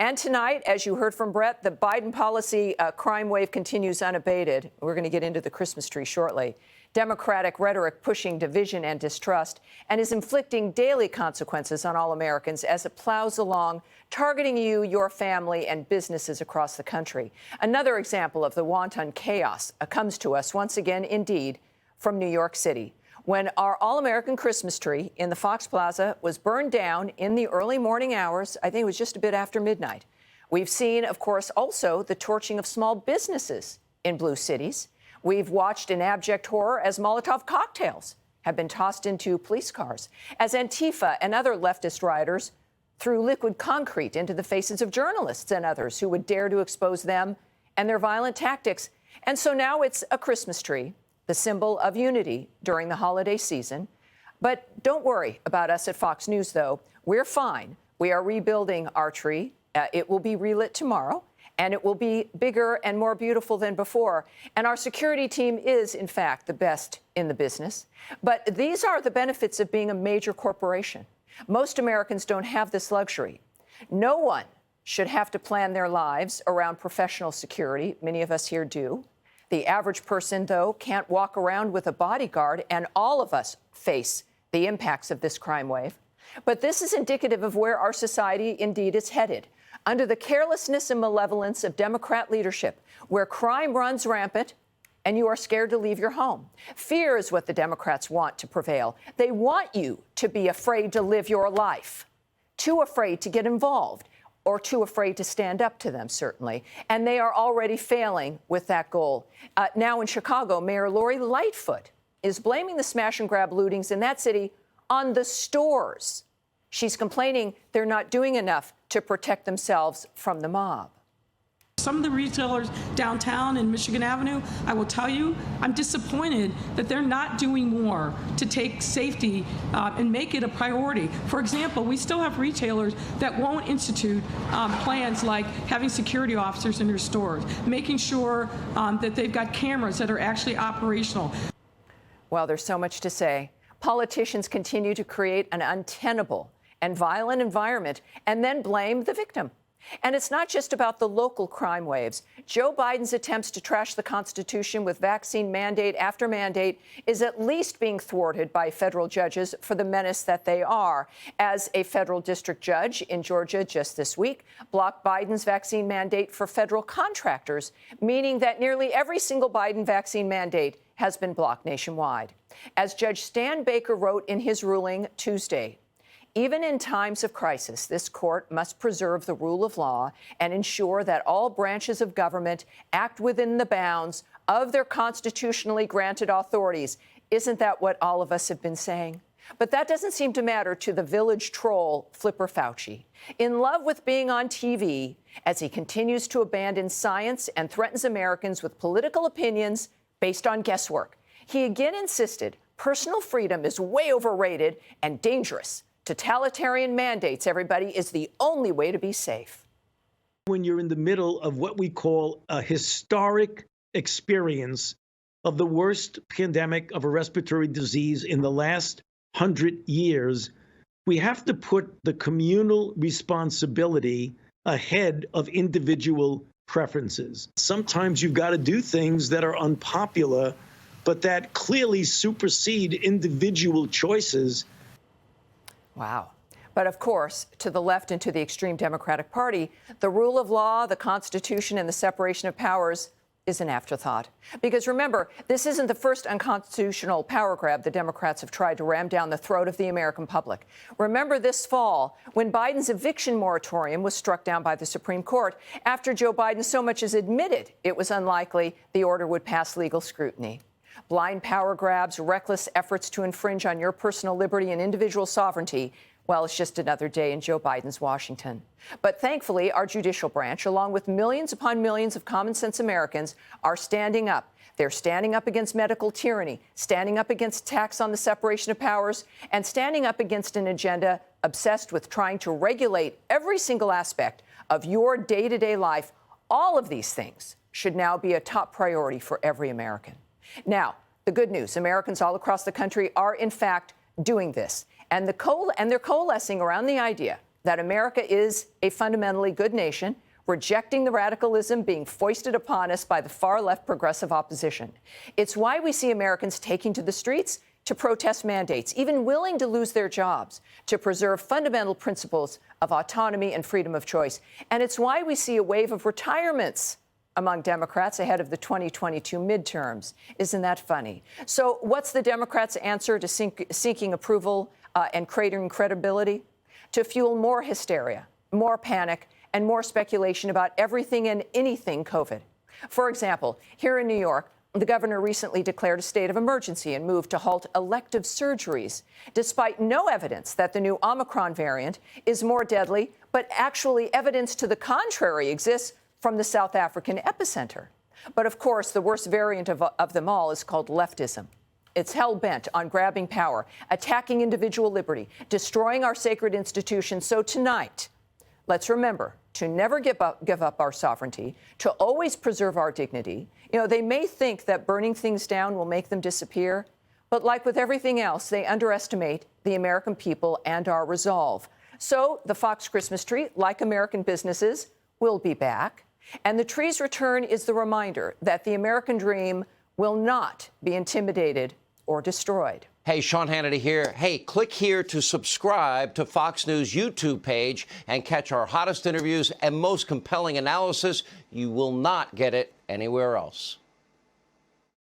And tonight, as you heard from Brett, the Biden policy crime wave continues unabated. We're going to get into the Christmas tree shortly. Democratic rhetoric pushing division and distrust and is inflicting daily consequences on all Americans as it plows along, targeting you, your family, and businesses across the country. Another example of the wanton chaos comes to us once again, indeed, from New York City, when our all-American Christmas tree in the Fox Plaza was burned down in the early morning hours. I think it was just a bit after midnight. We've seen, of course, also the torching of small businesses in blue cities. We've watched in abject horror as Molotov cocktails have been tossed into police cars, as Antifa and other leftist rioters threw liquid concrete into the faces of journalists and others who would dare to expose them and their violent tactics. And so now it's a Christmas tree, the symbol of unity during the holiday season. But don't worry about us at Fox News, though. We're fine. We are rebuilding our tree. It will be relit tomorrow, and it will be bigger and more beautiful than before. And our security team is, in fact, the best in the business. But these are the benefits of being a major corporation. Most Americans don't have this luxury. No one should have to plan their lives around professional security. Many of us here do. The average person, though, can't walk around with a bodyguard, and all of us face the impacts of this crime wave. But this is indicative of where our society indeed is headed. Under the carelessness and malevolence of Democrat leadership, where crime runs rampant and you are scared to leave your home. Fear is what the Democrats want to prevail. They want you to be afraid to live your life, too afraid to get involved, or too afraid to stand up to them, certainly. And they are already failing with that goal. Now in Chicago, Mayor Lori Lightfoot is blaming the smash-and-grab lootings in that city on the stores. She's complaining they're not doing enough to protect themselves from the mob. Some of the retailers downtown in Michigan Avenue, I will tell you, I'm disappointed that they're not doing more to take safety and make it a priority. For example, we still have retailers that won't institute plans like having security officers in their stores, making sure that they've got cameras that are actually operational. Well, there's so much to say. Politicians continue to create an untenable and violent environment and then blame the victim. And it's not just about the local crime waves. Joe Biden's attempts to trash the Constitution with vaccine mandate after mandate is at least being thwarted by federal judges for the menace that they are, as a federal district judge in Georgia just this week blocked Biden's vaccine mandate for federal contractors, meaning that nearly every single Biden vaccine mandate has been blocked nationwide. As Judge Stan Baker wrote in his ruling Tuesday, even in times of crisis, this court must preserve the rule of law and ensure that all branches of government act within the bounds of their constitutionally granted authorities. Isn't that what all of us have been saying? But that doesn't seem to matter to the village troll, Flipper Fauci. In love with being on TV, as he continues to abandon science and threatens Americans with political opinions based on guesswork, he again insisted personal freedom is way overrated and dangerous. Totalitarian mandates, everybody, is the only way to be safe. When you're in the middle of what we call a historic experience of the worst pandemic of a respiratory disease in the last 100 years, we have to put the communal responsibility ahead of individual preferences. Sometimes you've got to do things that are unpopular, but that clearly supersede individual choices. Wow. But of course, to the left and to the extreme Democratic Party, the rule of law, the Constitution, and the separation of powers is an afterthought. Because remember, this isn't the first unconstitutional power grab the Democrats have tried to ram down the throat of the American public. Remember this fall, when Biden's eviction moratorium was struck down by the Supreme Court after Joe Biden so much as admitted it was unlikely the order would pass legal scrutiny. Blind power grabs, reckless efforts to infringe on your personal liberty and individual sovereignty, well, it's just another day in Joe Biden's Washington. But thankfully, our judicial branch, along with millions upon millions of common sense Americans, are standing up. They're standing up against medical tyranny, standing up against attacks on the separation of powers, and standing up against an agenda obsessed with trying to regulate every single aspect of your day-to-day life. All of these things should now be a top priority for every American. Now, the good news, Americans all across the country are, in fact, doing this. And they're coalescing around the idea that America is a fundamentally good nation, rejecting the radicalism being foisted upon us by the far-left progressive opposition. It's why we see Americans taking to the streets to protest mandates, even willing to lose their jobs, to preserve fundamental principles of autonomy and freedom of choice. And it's why we see a wave of retirements among Democrats ahead of the 2022 midterms. Isn't that funny? So what's the Democrats' answer to seeking approval and cratering credibility? To fuel more hysteria, more panic, and more speculation about everything and anything COVID. For example, here in New York, the governor recently declared a state of emergency and moved to halt elective surgeries, despite no evidence that the new Omicron variant is more deadly, but actually evidence to the contrary exists from the South African epicenter. But of course, the worst variant of them all is called leftism. It's hell-bent on grabbing power, attacking individual liberty, destroying our sacred institutions. So tonight, let's remember to never give up our sovereignty, to always preserve our dignity. You know, they may think that burning things down will make them disappear, but like with everything else, they underestimate the American people and our resolve. So the Fox Christmas tree, like American businesses, will be back. And the tree's return is the reminder that the American dream will not be intimidated or destroyed. Hey, Sean Hannity here. Hey, click here to subscribe to Fox News YouTube page and catch our hottest interviews and most compelling analysis. You will not get it anywhere else.